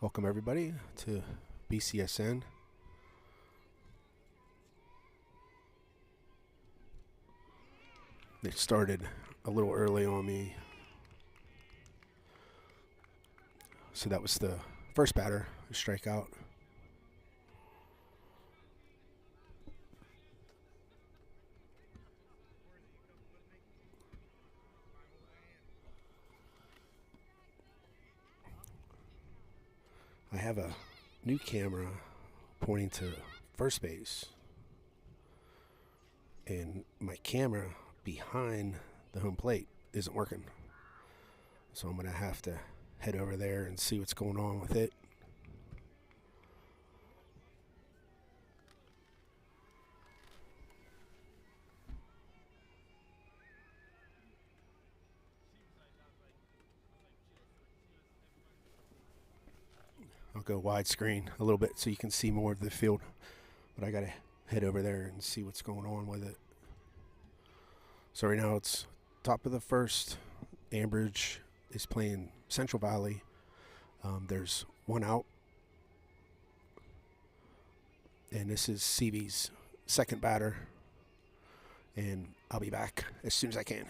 Welcome everybody to BCSN. They started a little early on me. So that was the first batter, a strikeout. I have a new camera pointing to first base, and my camera behind the home plate isn't working. So I'm going to have to head over there and see what's going on with it. I'll go widescreen a little bit so you can see more of the field. But I got to head over there and see what's going on with it. So right now it's top of the first. Ambridge is playing Central Valley. There's one out. And this is CV's second batter. And I'll be back as soon as I can.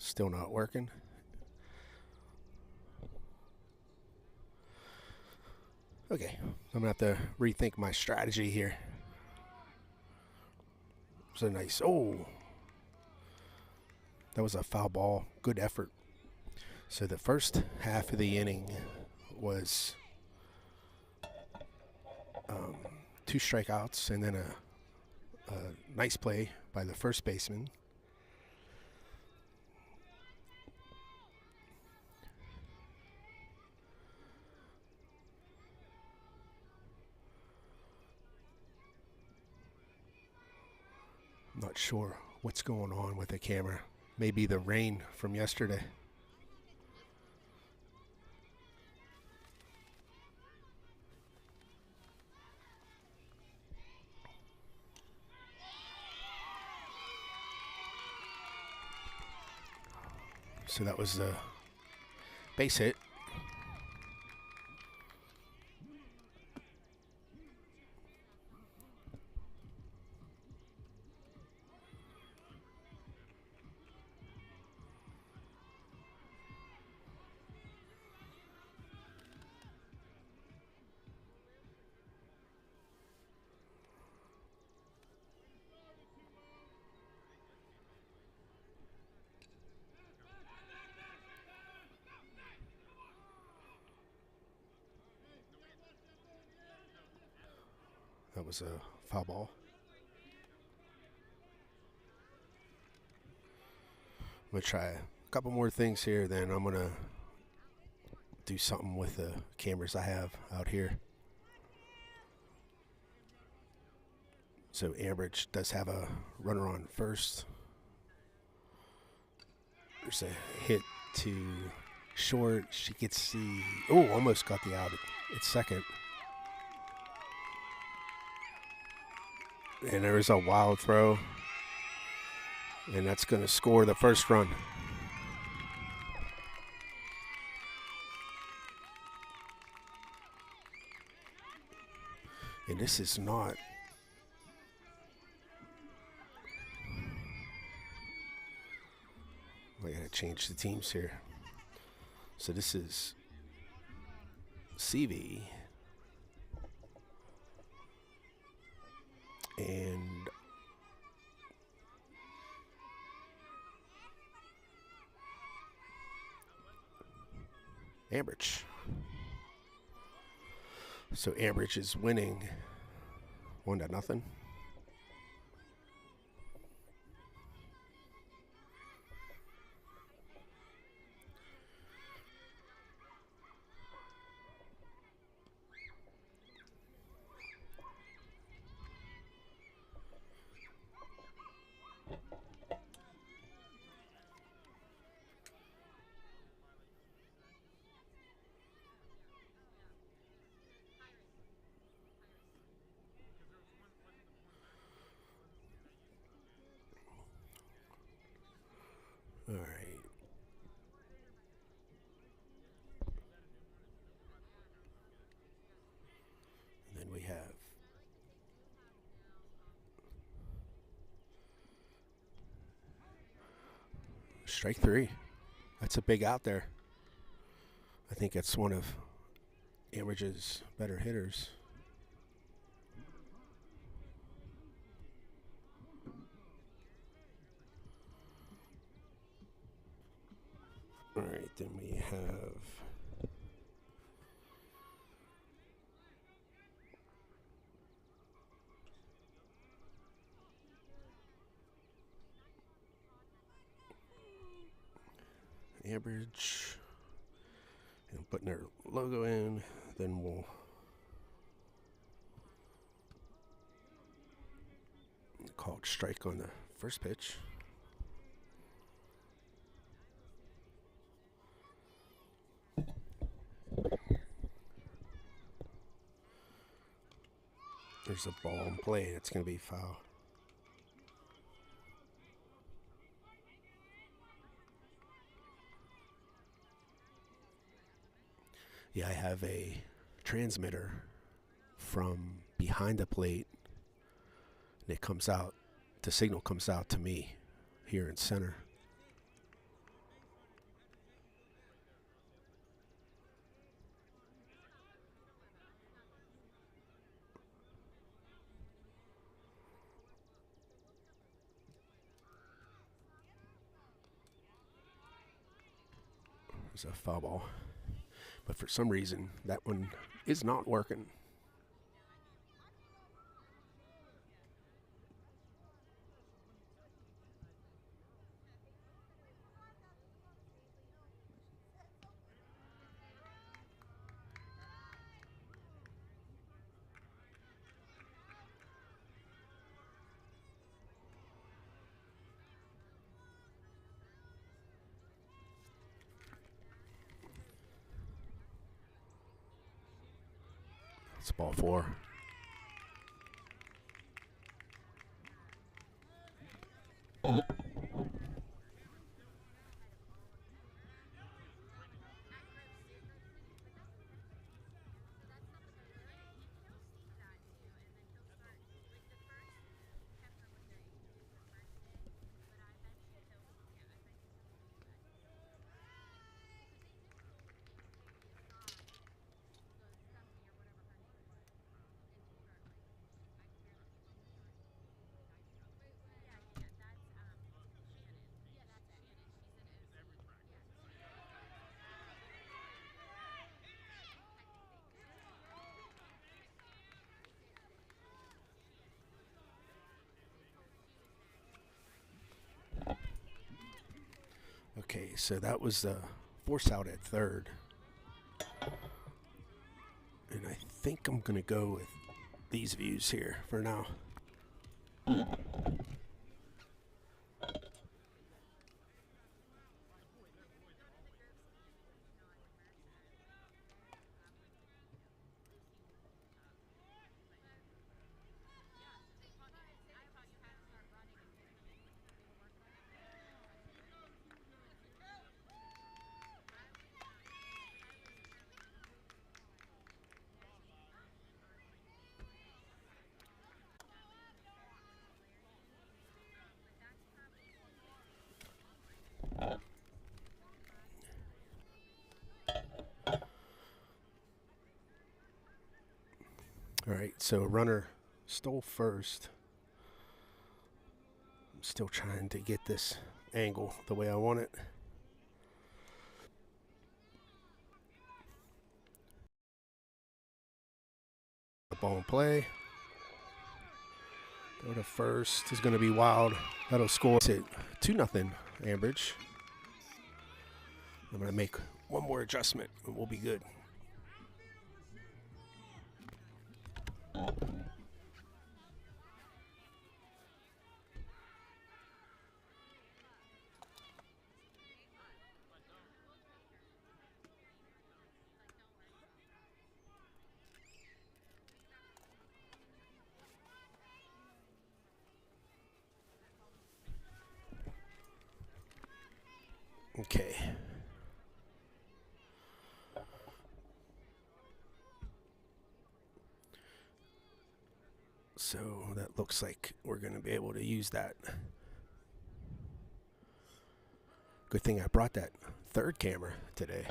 Still not working. Okay, I'm going to have to rethink my strategy here. It's a nice, that was a foul ball. Good effort. So the first half of the inning was 2 strikeouts and then a nice play by the first baseman. Not sure what's going on with the camera. Maybe the rain from yesterday. So that was the base hit. That was a foul ball. I'm going to try a couple more things here, then I'm going to do something with the cameras I have out here. So Ambridge does have a runner on first. There's a hit to short. She gets the, almost got the out at second. And there's a wild throw. And that's going to score the first run. And this is not. I got to change the teams here. So this is CV. And Ambridge. So Ambridge is winning 1-0. All right. And then we have strike 3. That's a big out there. I think that's one of Ambridge's better hitters. All right, then we have Ambridge and putting their logo in. Then we'll call it strike on the first pitch. There's a ball in play. It's going to be foul. Yeah, I have a transmitter from behind the plate, and it comes out, the signal comes out to me here in center. was a foul ball. But for some reason, that one is not working. It's ball 4. Okay, so that was the force out at third. And I think I'm going to go with these views here for now. All right, so runner stole first. I'm still trying to get this angle the way I want it. The ball in play. Go to first is going to be wild. That'll score it 2-0 Ambridge. I'm going to make one more adjustment and we'll be good. Okay. So that looks like we're going to be able to use that. Good thing I brought that third camera today.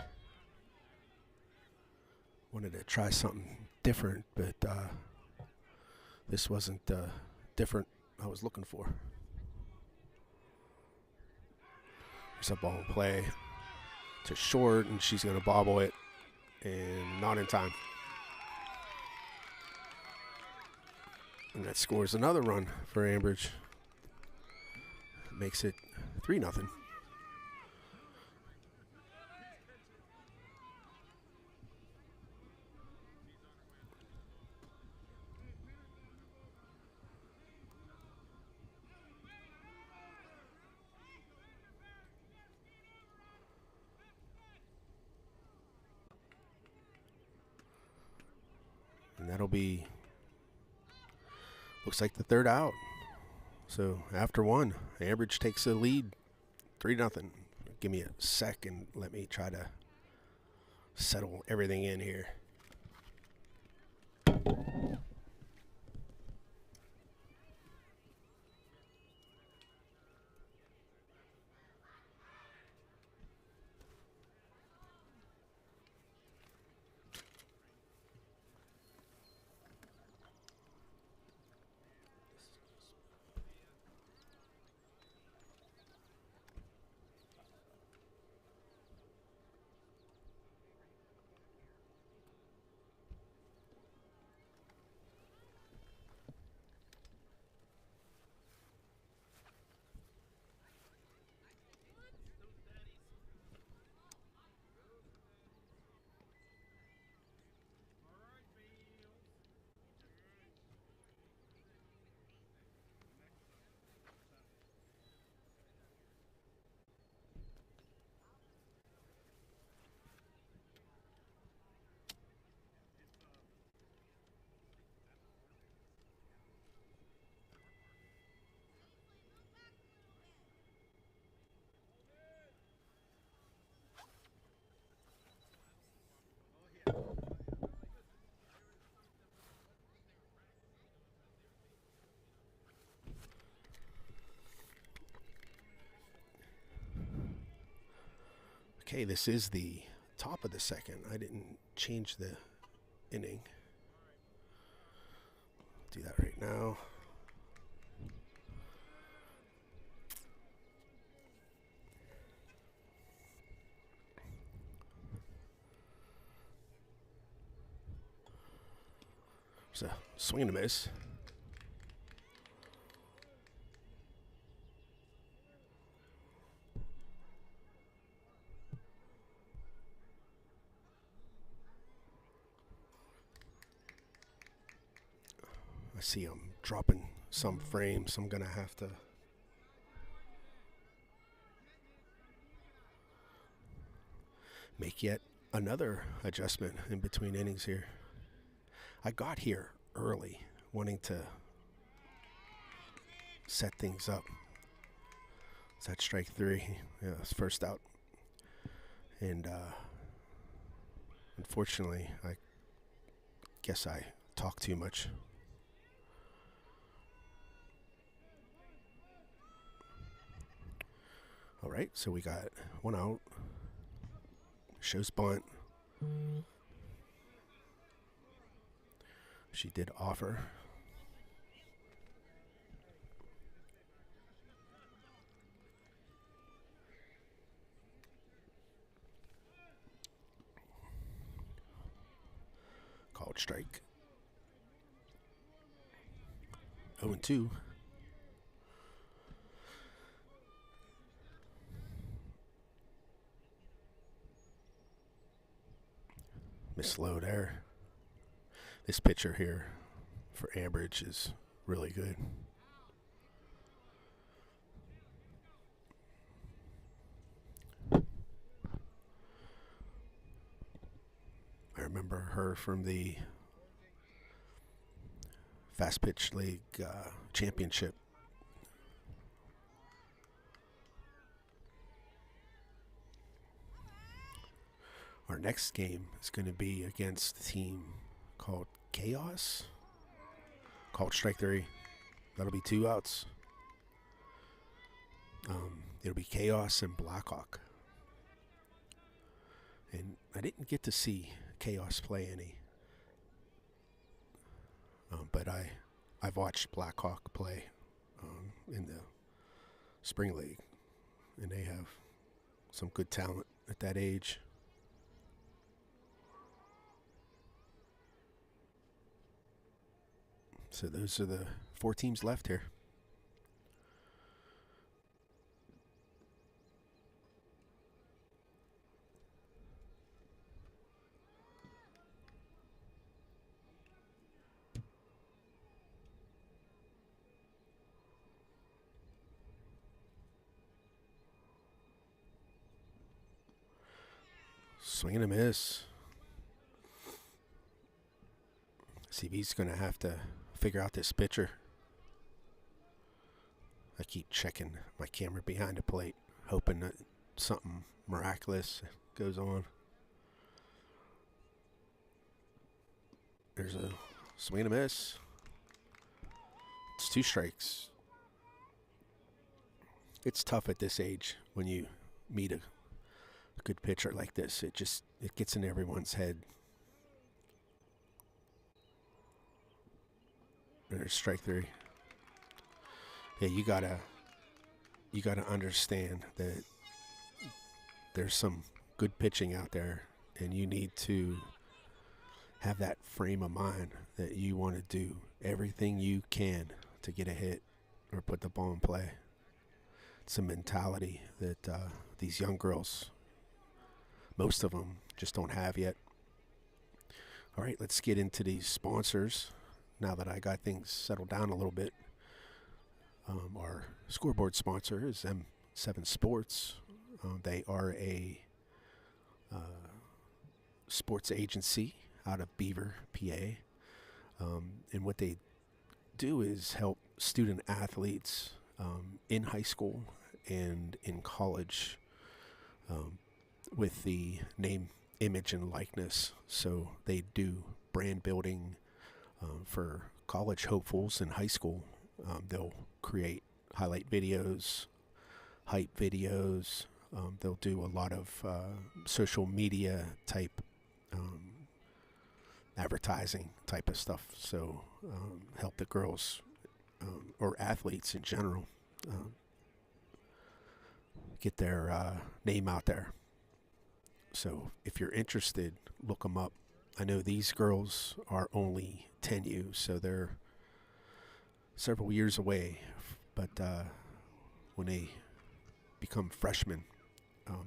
Wanted to try something different, but this wasn't different I was looking for. There's a ball in play to short, and she's going to bobble it, and not in time. And that scores another run for Ambridge. Makes it 3-0. And that'll be, looks like the third out. So after one, Ambridge takes the lead, 3-0. Give me a second. Let me try to settle everything in here. Okay, this is the top of the second. I didn't change the inning. Do that right now. So, swing and a miss. I see I'm dropping some frames. I'm going to have to make yet another adjustment in between innings here. I got here early wanting to set things up. Is that strike three? Yeah, it's first out. And unfortunately, I guess I talk too much. All right, so we got one out. Shows bunt. She did offer. Called strike. 0-2. Miss low there. This pitcher here for Ambridge is really good. I remember her from the Fast Pitch League championship. Our next game is going to be against a team called Chaos. Called strike three. That'll be 2 outs. It'll be Chaos and Blackhawk. And I didn't get to see Chaos play any. But I've watched Blackhawk play in the Spring League. And they have some good talent at that age. So those are the 4 teams left here. Swing and a miss. CB's going to have to figure out this pitcher. I keep checking my camera behind the plate, hoping that something miraculous goes on. There's a swing and a miss. It's 2 strikes. It's tough at this age when you meet a good pitcher like this. It gets in everyone's head. There's strike 3. Yeah, you gotta understand that there's some good pitching out there, and you need to have that frame of mind that you want to do everything you can to get a hit or put the ball in play. It's a mentality that these young girls, most of them, just don't have yet. All right, let's get into these sponsors now that I got things settled down a little bit. Our scoreboard sponsor is M7 Sports. They are a sports agency out of Beaver, PA. And what they do is help student athletes in high school and in college with the name, image, and likeness. So they do brand building for college hopefuls in high school. They'll create highlight videos, hype videos, They'll do a lot of social media type advertising type of stuff. So help the girls or athletes in general get their name out there. So if you're interested, look them up. I know these girls are only 10U, so they're several years away. But when they become freshmen,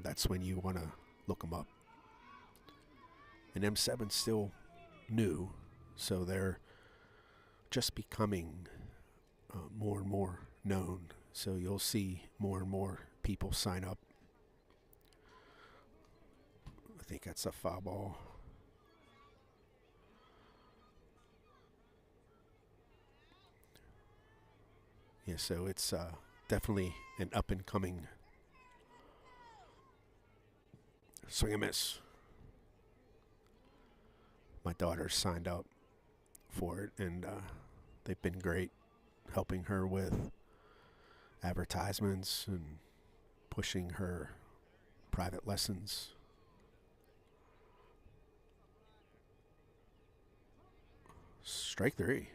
that's when you want to look them up. And M7's still new, so they're just becoming more and more known. So you'll see more and more people sign up. I think that's a foul ball. Yeah, so it's definitely an up and coming swing and miss. My daughter signed up for it, and they've been great helping her with advertisements and pushing her private lessons. Strike three.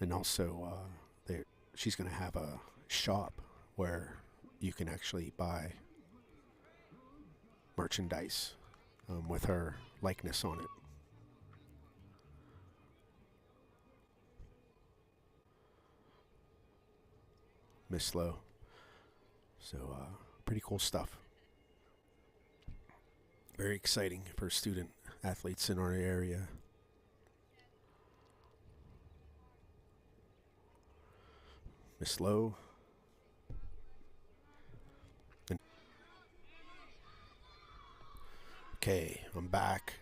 And also, she's going to have a shop where you can actually buy merchandise with her likeness on it. Miss Slow. So pretty cool stuff. Very exciting for student athletes in our area. Miss Low. Okay, I'm back.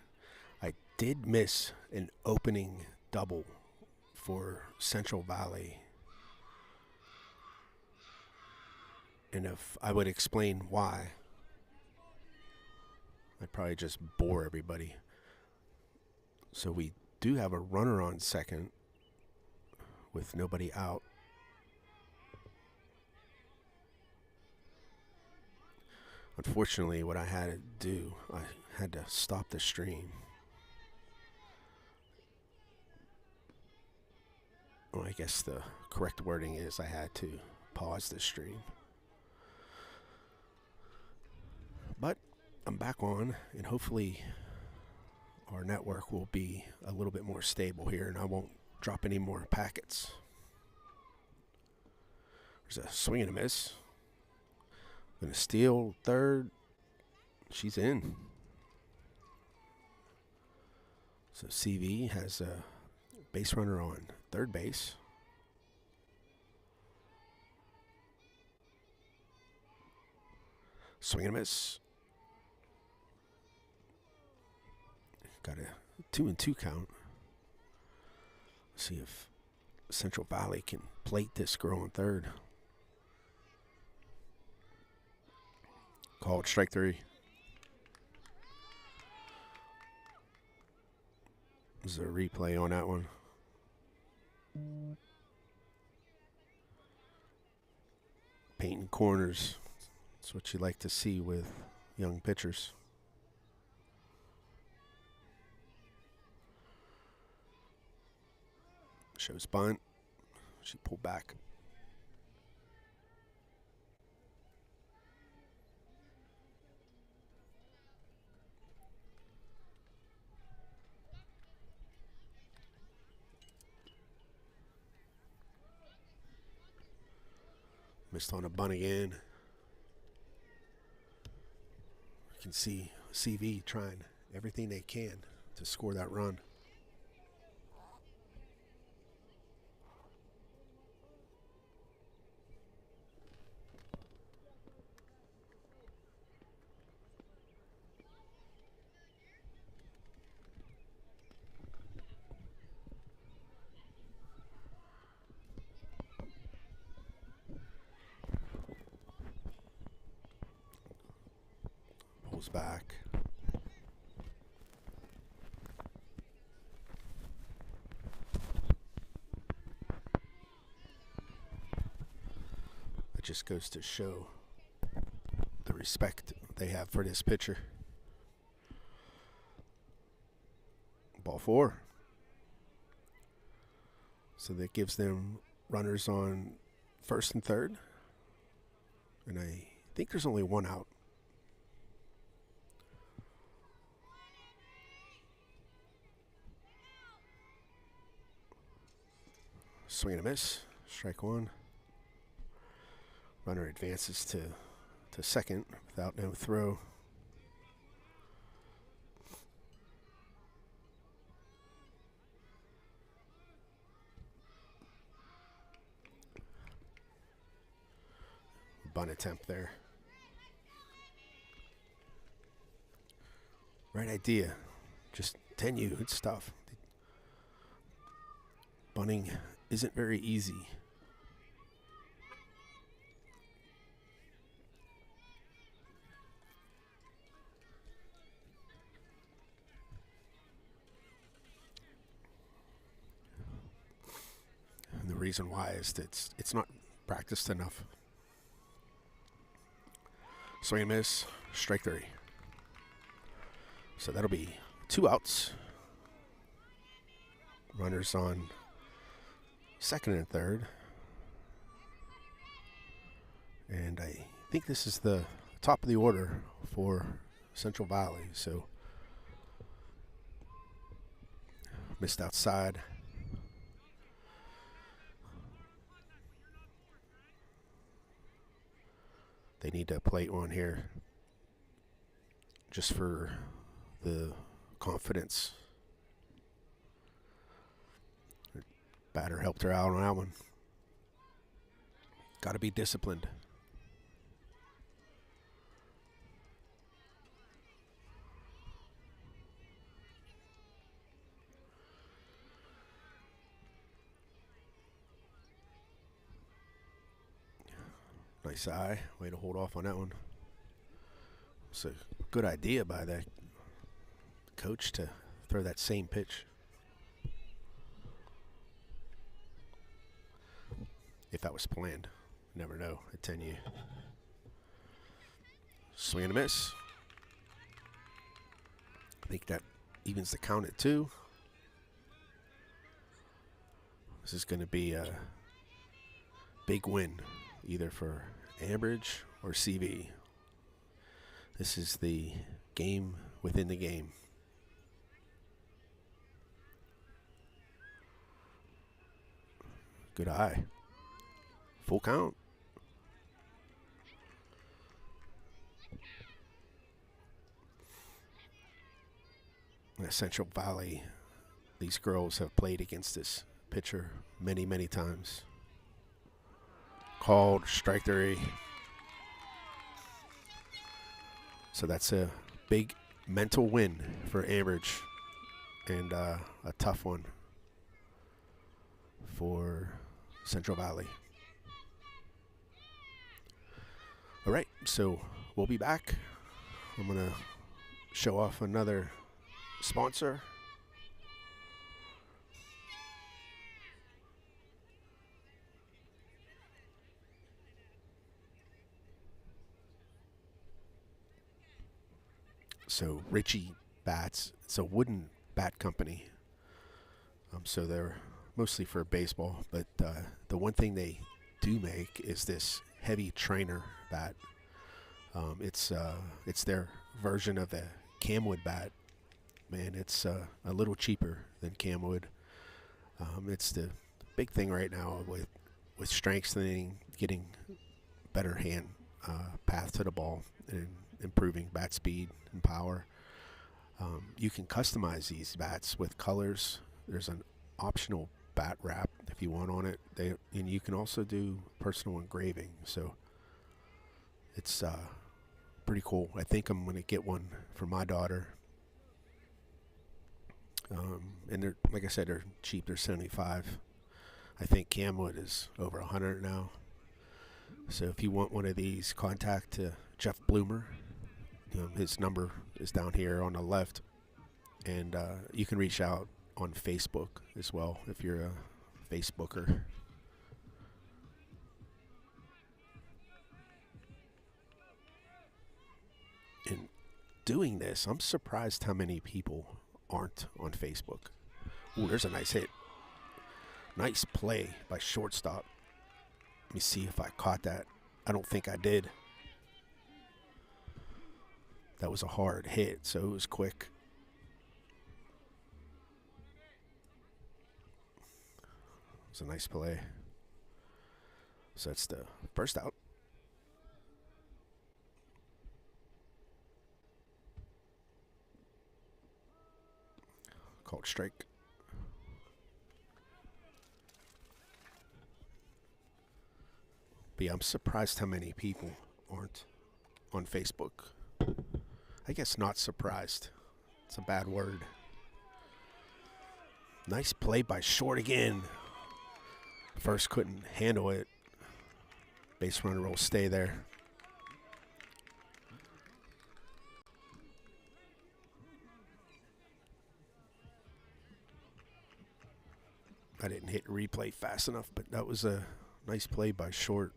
I did miss an opening double for Central Valley. And if I would explain why, I'd probably just bore everybody. So we do have a runner on second with nobody out. Unfortunately, what I had to do, I had to stop the stream. Well, I guess the correct wording is I had to pause the stream. But I'm back on, and hopefully our network will be a little bit more stable here, and I won't drop any more packets. There's a swing and a miss. Gonna steal third. She's in. So CV has a base runner on third base. Swing and a miss. Got a 2-2 count. Let's see if Central Valley can plate this girl on third. Called strike three. There's a replay on that one. Painting corners. That's what you like to see with young pitchers. Shows bunt. She pulled back. Missed on a bunt again. You can see CV trying everything they can to score that run. Pulls back. It just goes to show the respect they have for this pitcher. Ball 4. So that gives them runners on first and third. And I think there's only one out. Swing and a miss. Strike 1. Runner advances to second without no throw. Bunt attempt there. Right idea. Just 10U. It's tough. Bunting isn't very easy. And the reason why is that it's not practiced enough. Swing and miss, strike 3. So that'll be 2 outs. Runners on second and third. And I think this is the top of the order for Central Valley. So missed outside. They need to plate one here just for the confidence. The batter helped her out on that one. Got to be disciplined. Nice eye. Way to hold off on that one. It's a good idea by the coach to throw that same pitch. If that was planned. Never know at 10U. Swing and a miss. I think that evens the count at 2. This is going to be a big win, either for Ambridge or CV. This is the game within the game. Good eye. Full count. At Central Valley, these girls have played against this pitcher many, many times. Called strike 3. So that's a big mental win for Ambridge and a tough one for Central Valley. All right, so we'll be back. I'm going to show off another sponsor. So Ritchie Bats, it's a wooden bat company. So they're mostly for baseball, but the one thing they do make is this heavy trainer bat. It's their version of the camwood bat. Man, it's a little cheaper than camwood. It's the big thing right now with strengthening, getting better hand path to the ball, and improving bat speed and power. You can customize these bats with colors. There's an optional bat wrap if you want on it. And you can also do personal engraving. So it's pretty cool. I think I'm going to get one for my daughter. And they're, like I said, they're cheap. They're $75. I think camwood is over $100 now. So if you want one of these, contact Jeff Bloomer. His number is down here on the left, and you can reach out on Facebook as well if you're a Facebooker. doing this. I'm surprised how many people aren't on Facebook. Ooh, there's a nice hit. Nice play by shortstop. Let me see if I caught that. I don't think I did. That was a hard hit, so it was quick. It was a nice play. So that's the first out. Called strike. But yeah, I'm surprised how many people aren't on Facebook. I guess not surprised. It's a bad word. Nice play by short again. First couldn't handle it. Base runner will stay there. I didn't hit replay fast enough, but that was a nice play by short.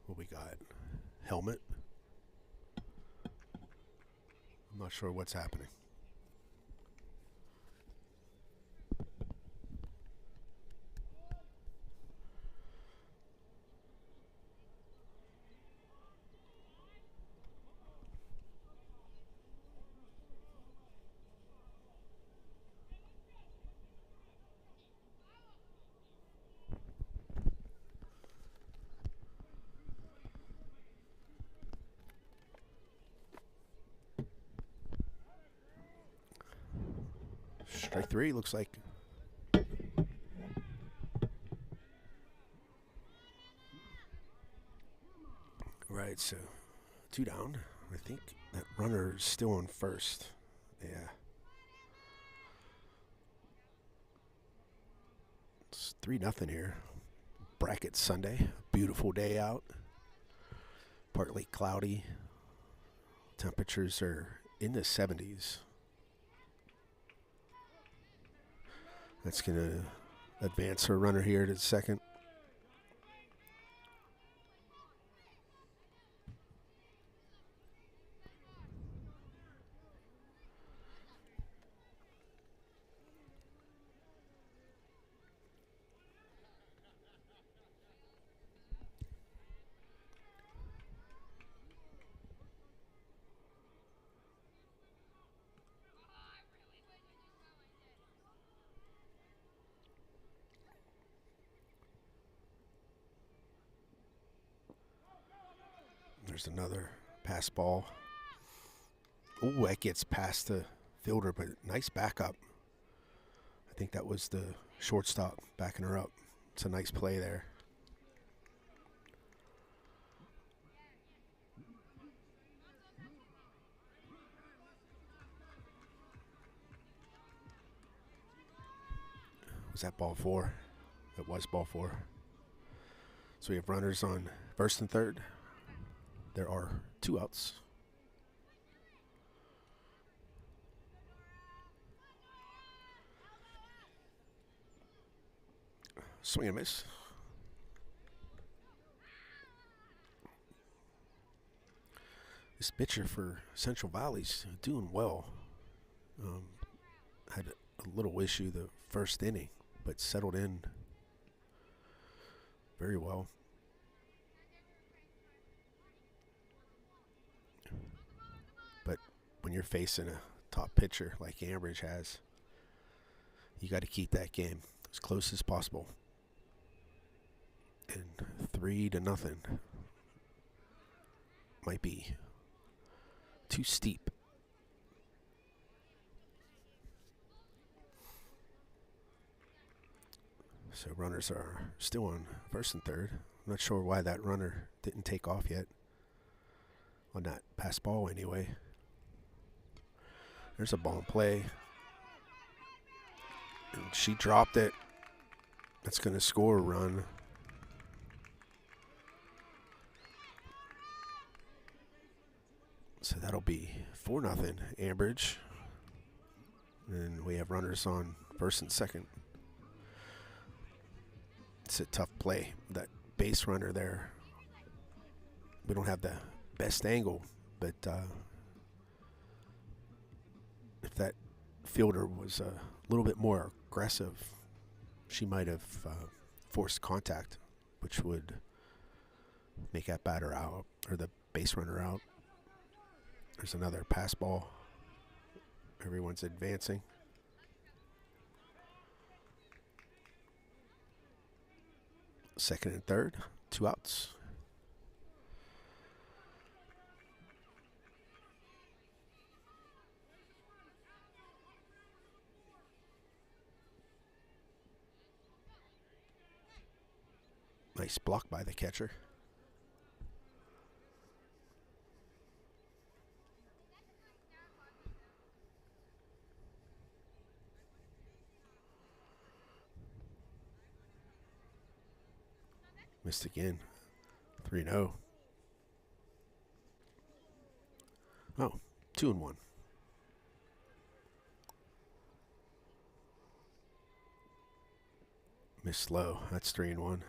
What we got? Helmet. I'm not sure what's happening. Strike three, looks like. Right, so 2 down. I think that runner is still on first. Yeah. It's 3-0 here. Bracket Sunday. Beautiful day out. Partly cloudy. Temperatures are in the 70s. That's going to advance our runner here to second. There's another pass ball. Ooh, that gets past the fielder, but nice backup. I think that was the shortstop backing her up. It's a nice play there. Was that ball 4? It was ball 4. So we have runners on first and third. There are 2 outs. Swing and miss. This pitcher for Central Valley's doing well. Had a little issue the first inning, but settled in very well. But when you're facing a top pitcher like Ambridge has, you got to keep that game as close as possible. And 3-0 might be too steep. So runners are still on first and third. I'm not sure why that runner didn't take off yet. On that pass ball anyway. There's a ball in play. And she dropped it. That's going to score a run. So that'll be 4-0 Ambridge. And we have runners on first and second. It's a tough play. That base runner there. We don't have the best angle, but if that fielder was a little bit more aggressive, she might have forced contact, which would make that batter out, or the base runner out. There's another pass ball. Everyone's advancing. Second and third, 2 outs. Nice block by the catcher. Missed again. 3-0. Oh, 2-1. Missed low. That's 3-1.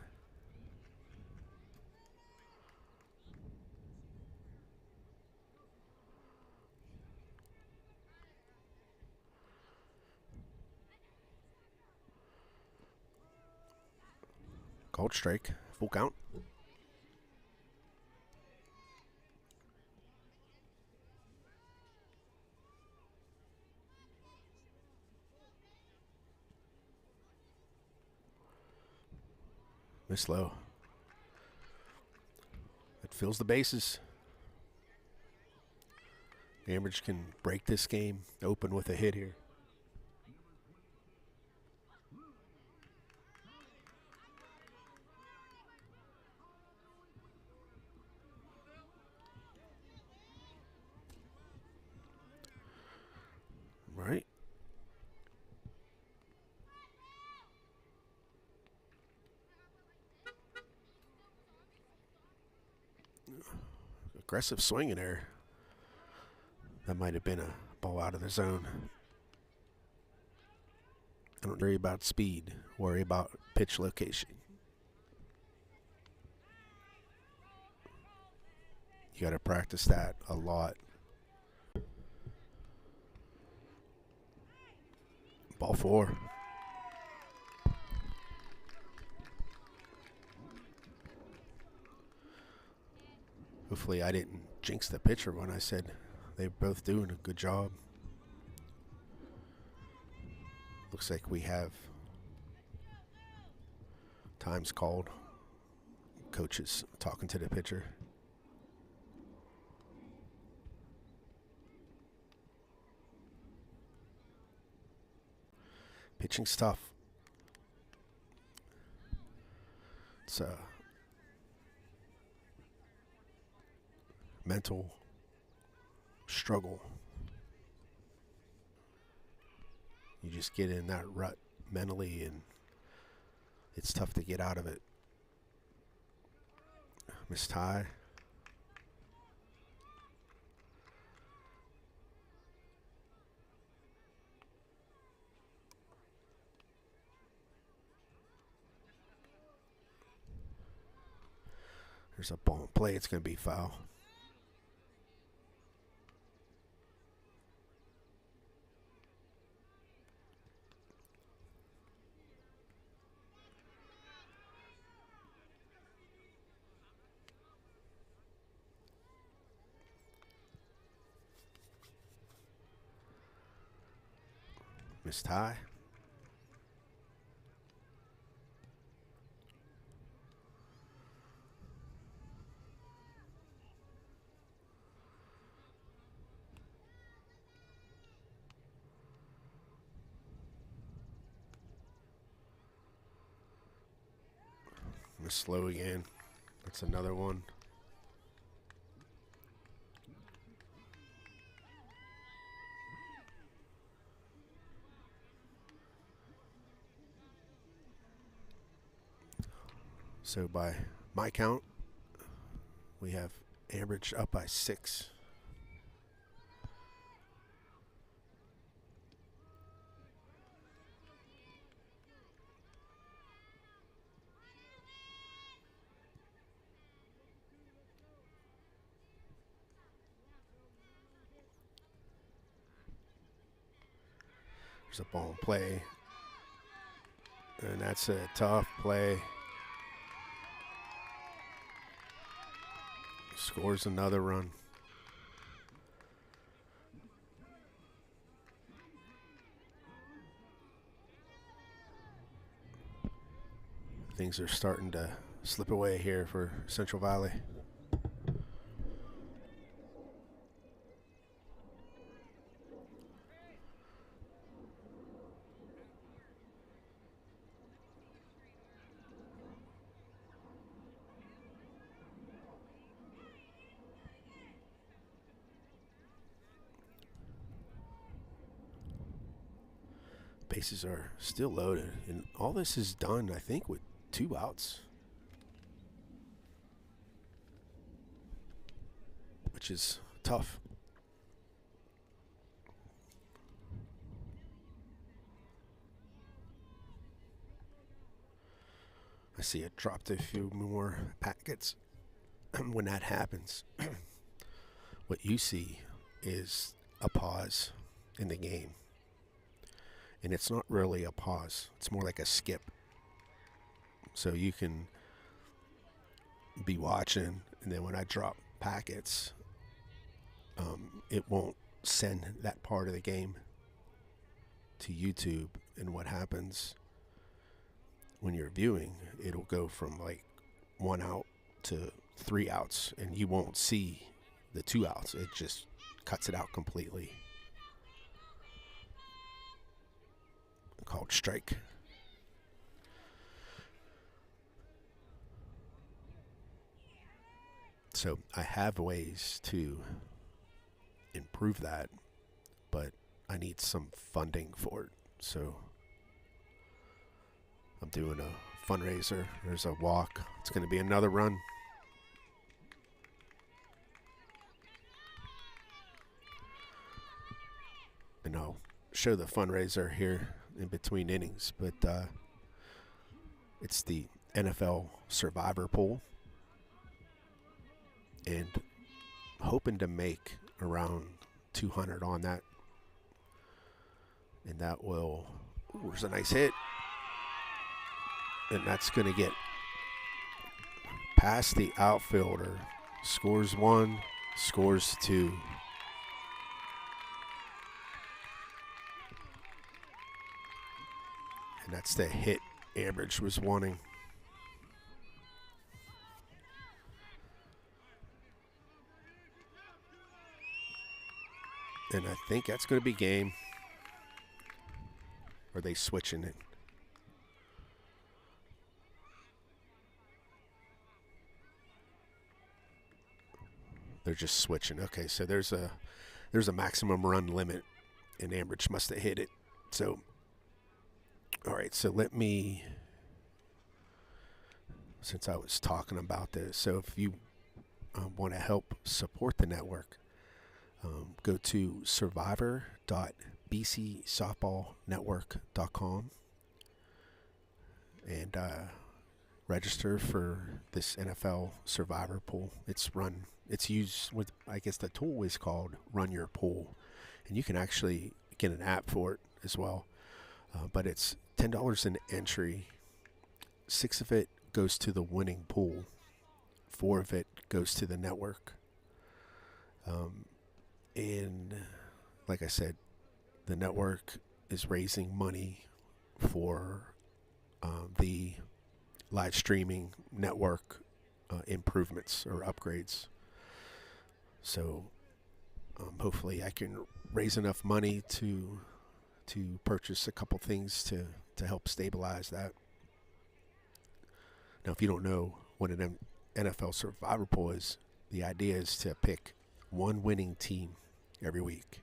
Called strike. Full count. Miss low. It fills the bases. Ambridge can break this game open with a hit here. Right. Aggressive swing in there. That might have been a ball out of the zone. I don't worry about speed. Worry about pitch location. You got to practice that a lot. Ball 4. Hopefully I didn't jinx the pitcher when I said they're both doing a good job. Looks like we have times called. Coaches talking to the pitcher. Pitching's tough. It's a mental struggle. You just get in that rut mentally, and it's tough to get out of it. Missed high. There's a ball in play. It's going to be foul. Missed high. Starting to slow again. That's another one. So by my count, we have Ambridge up by 6. There's a ball in play. And that's a tough play. Scores another run. Things are starting to slip away here for Central Valley. Bases are still loaded, and all this is done, I think, with 2 outs, which is tough. I see it dropped a few more packets. When that happens, what you see is a pause in the game. And it's not really a pause. It's more like a skip. So you can be watching, and then when I drop packets, it won't send that part of the game to YouTube. And what happens when you're viewing, it'll go from like 1 out to 3 outs, and you won't see the 2 outs. It just cuts it out completely. Called strike. So I have ways to improve that, but I need some funding for it. So I'm doing a fundraiser. There's a walk. It's going to be another run. And I'll show the fundraiser here in between innings, but it's the NFL Survivor Pool, and hoping to make around 200 on that, and that will, there's a nice hit, and that's going to get past the outfielder. Scores 1, scores 2. And that's the hit Ambridge was wanting. And I think that's going to be game. Or are they switching it? They're just switching. Okay, so there's a maximum run limit, and Ambridge must have hit it. So, all right, so let me, since I was talking about this, so if you want to help support the network, go to survivor.bcsoftballnetwork.com and register for this NFL Survivor Pool. It's used with, I guess the tool is called Run Your Pool, and you can actually get an app for it as well. But it's $10 an entry. 6 of it goes to the winning pool. 4 of it goes to the network. And like I said, the network is raising money for the live streaming network improvements or upgrades. So hopefully I can raise enough money to purchase a couple things to help stabilize that. Now, if you don't know what an NFL survivor pool is, the idea is to pick one winning team every week.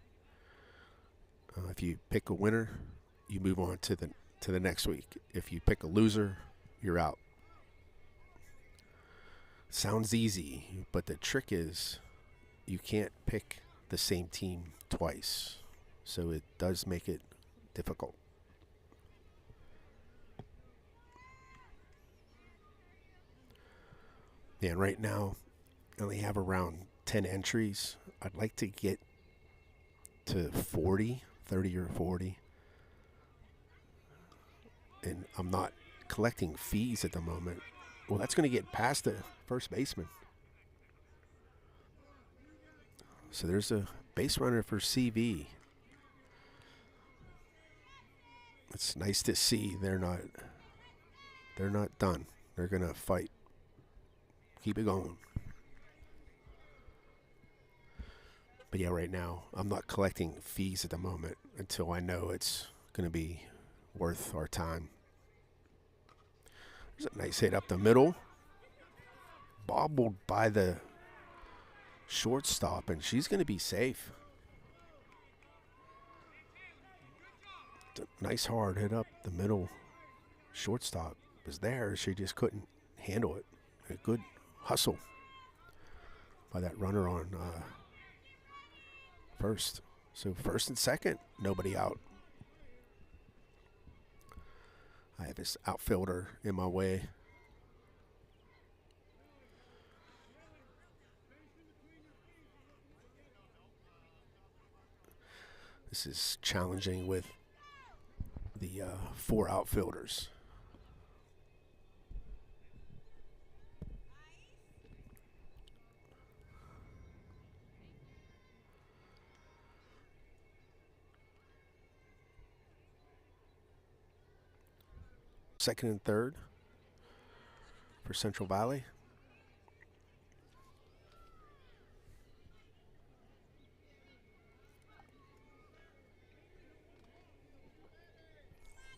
If you pick a winner, you move on to the next week. If you pick a loser, you're out. Sounds easy, but the trick is you can't pick the same team twice. So it does make it difficult. And right now, I only have around 10 entries. I'd like to get to 30 or 40. And I'm not collecting fees at the moment. Well, that's going to get past the first baseman. So there's a base runner for CV. It's nice to see they're not done. They're going to fight. Keep it going. But yeah, right now, I'm not collecting fees at the moment until I know it's going to be worth our time. There's a nice hit up the middle. Bobbled by the shortstop, and she's going to be safe. Nice hard hit up the middle. Shortstop was there. She just couldn't handle it. A good hustle by that runner on first. So first and second, nobody out. I have this outfielder in my way. This is challenging with the 4 outfielders. Second and third for Central Valley.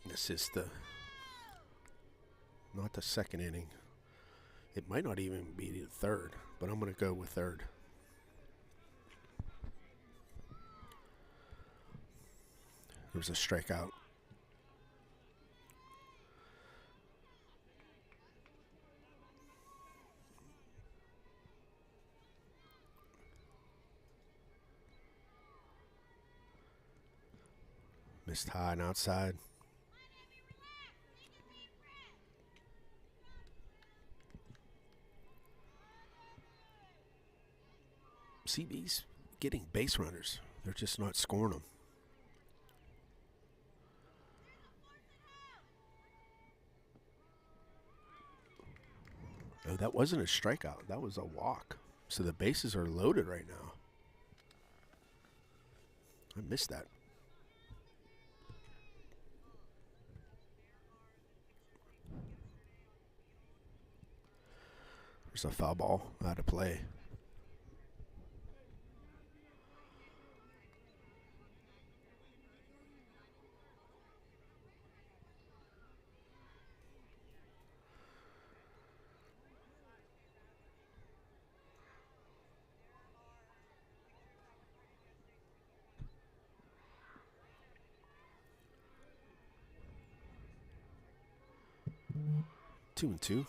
This is not the second inning. It might not even be the third, but I'm going to go with third. There was a strikeout. Missed high and outside. CB's getting base runners. They're just not scoring them. No, that wasn't a strikeout. That was a walk. So the bases are loaded right now. I missed that. There's a foul ball out of play. Two and two.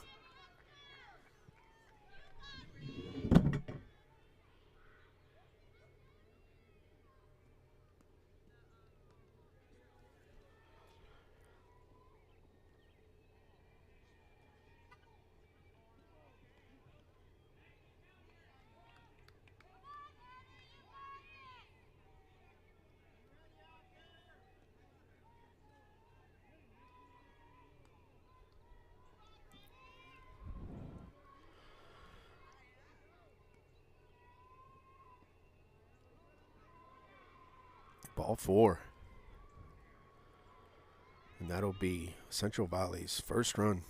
Ball 4. And that'll be Central Valley's first run.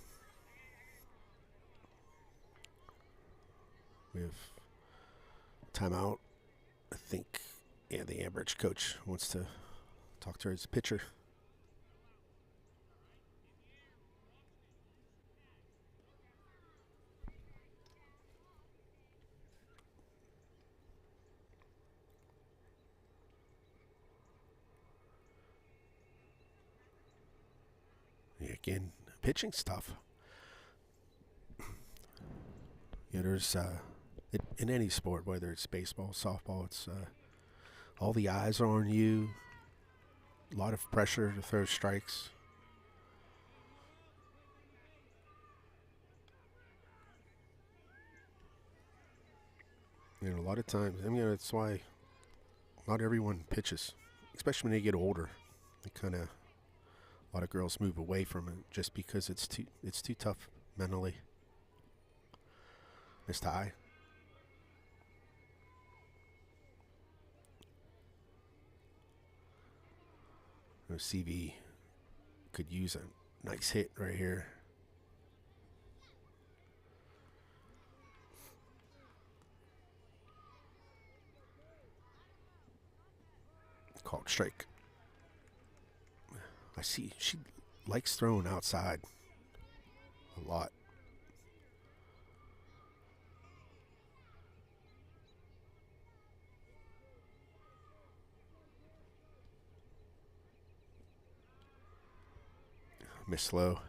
We have timeout. I think, yeah, the Ambridge coach wants to talk to his pitcher. Again, pitching's tough. You know, there's in any sport, whether it's baseball, softball, it's all the eyes are on you. A lot of pressure to throw strikes. You know, a lot of times, I mean, that's why not everyone pitches, especially when they get older. They kind of, a lot of girls move away from it just because it's too tough mentally. Missed high. CV could use a nice hit right here. Called strike. I see she likes throwing outside a lot. Miss slow.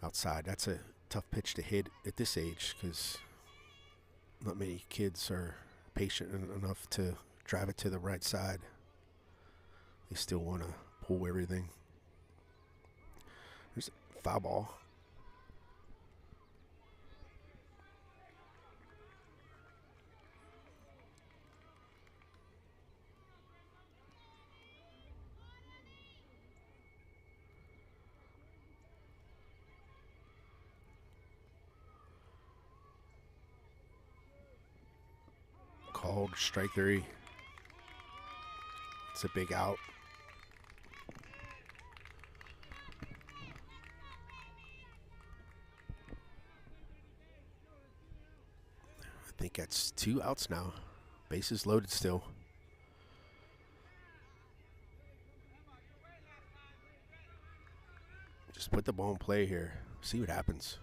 Outside. That's a tough pitch to hit at this age because not many kids are patient enough to drive it to the right side. They still want to pull everything. There's a foul ball. Called strike 3. It's a big out. I think that's 2 outs now. Bases loaded still. Just put the ball in play here. See what happens.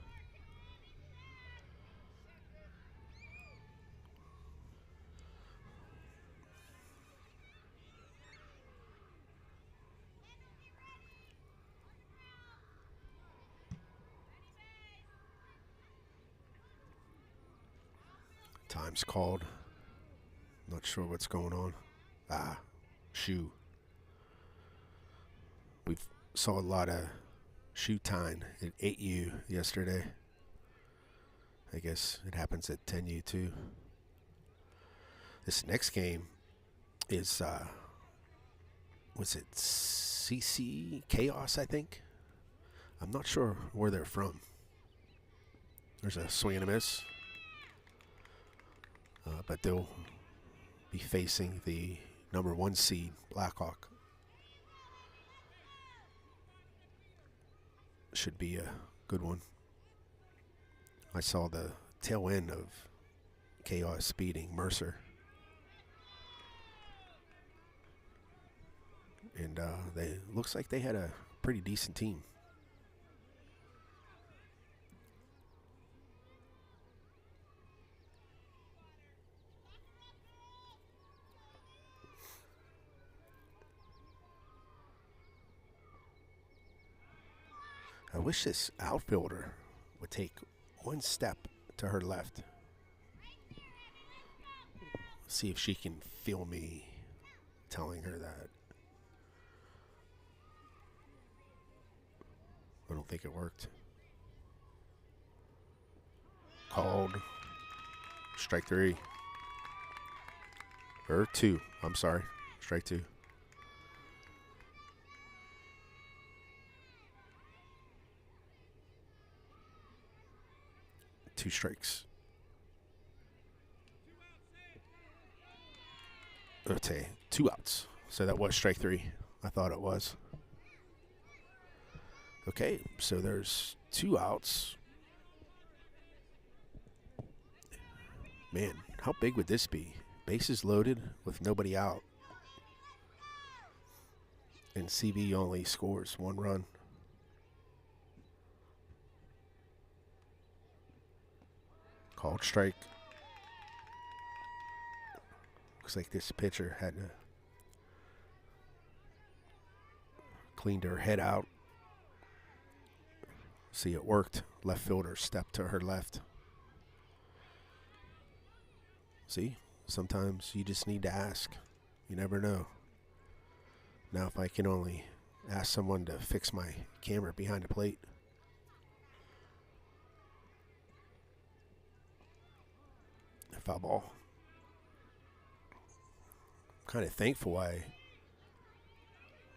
Time's called. Not sure what's going on. Shoe. We saw a lot of shoe tying at 8U yesterday. I guess it happens at 10U too. This next game is, was it CC Chaos, I think? I'm not sure where they're from. There's a swing and a miss. But they'll be facing the number 1 seed, Blackhawk. Should be a good one. I saw the tail end of Chaos beating Mercer. And they looks like they had a pretty decent team. I wish this outfielder would take 1 step to her left. See if she can feel me telling her that. I don't think it worked. Called. Strike 3. Or 2. I'm sorry. Strike 2. Two strikes. Okay, 2 outs. So that was strike 3. I thought it was. Okay, so there's 2 outs. Man, how big would this be? Bases loaded with nobody out. And CV only scores 1 run. Called strike. Looks like this pitcher had to Cleaned her head out. See, it worked. Left fielder stepped to her left. See, sometimes you just need to ask. You never know. Now, if I can only ask someone to fix my camera behind the plate. Foul ball. I'm kind of thankful I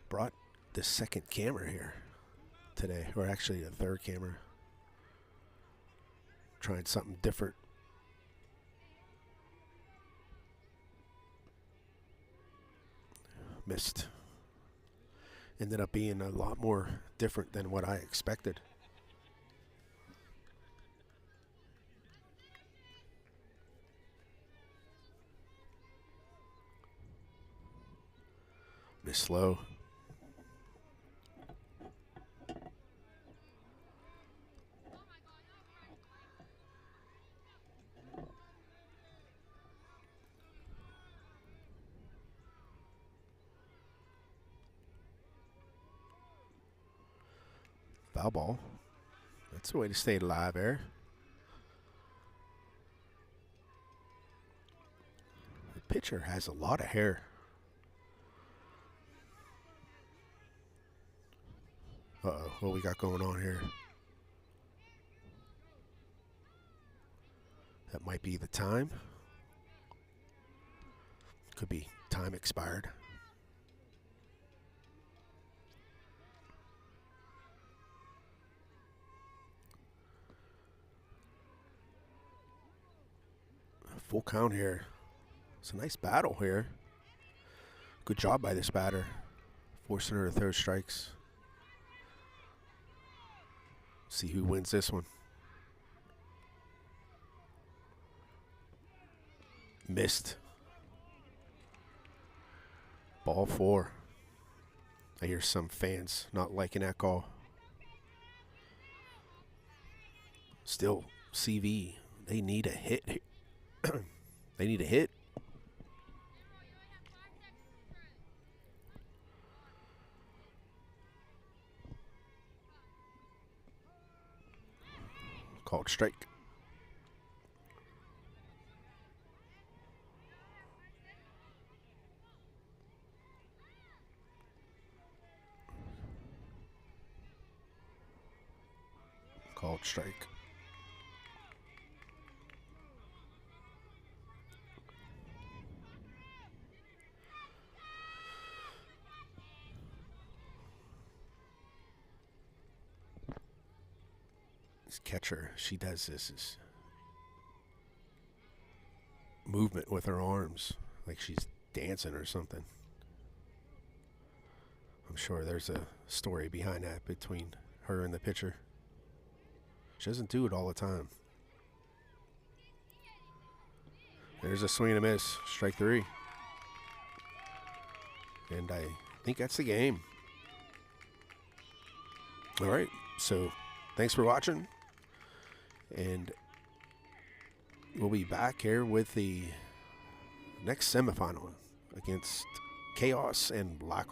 brought the second camera here today, or actually the third camera. Trying something different. Missed. Ended up being a lot more different than what I expected. Missed slow. Foul ball. That's the way to stay alive there. The pitcher has a lot of hair. Uh-oh, what we got going on here? That might be the time. Could be time expired. Full count here. It's a nice battle here. Good job by this batter. Forcing her to throw strikes. See who wins this one. Missed. Ball 4. I hear some fans not liking that call. Still, CV, they need a hit. They need a hit. Called strike. Called strike. This catcher, she does this movement with her arms like she's dancing or something. I'm sure there's a story behind that between her and the pitcher. She doesn't do it all the time. There's a swing and a miss. Strike 3. And I think that's the game. All right. So thanks for watching. And we'll be back here with the next semifinal against Chaos and Black.